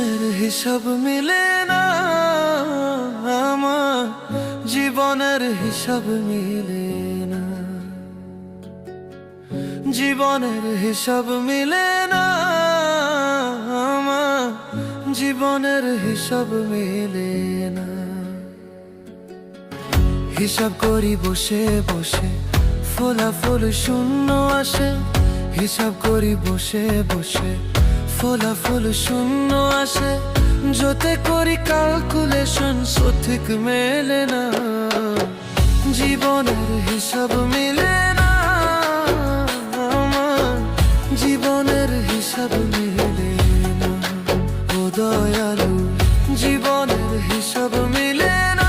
জীবনের হিসাব মিলে না আমার, জীবনের হিসাব মিলে না, জীবনের হিসাব মিলে না আমার, জীবনের হিসাব মিলে না। হিসাব করি বসে বসে, ফলাফল শূন্য আসে। হিসাব করি বসে বসে, ফলাফল শূন্য আসে। যতে করি ক্যালকুলেশন সঠিক মেলে না, জীবনের হিসাব মিলে না আমার, জীবনের হিসাব মিলে না। ও দয়ালু, জীবনের হিসাব মিলে না।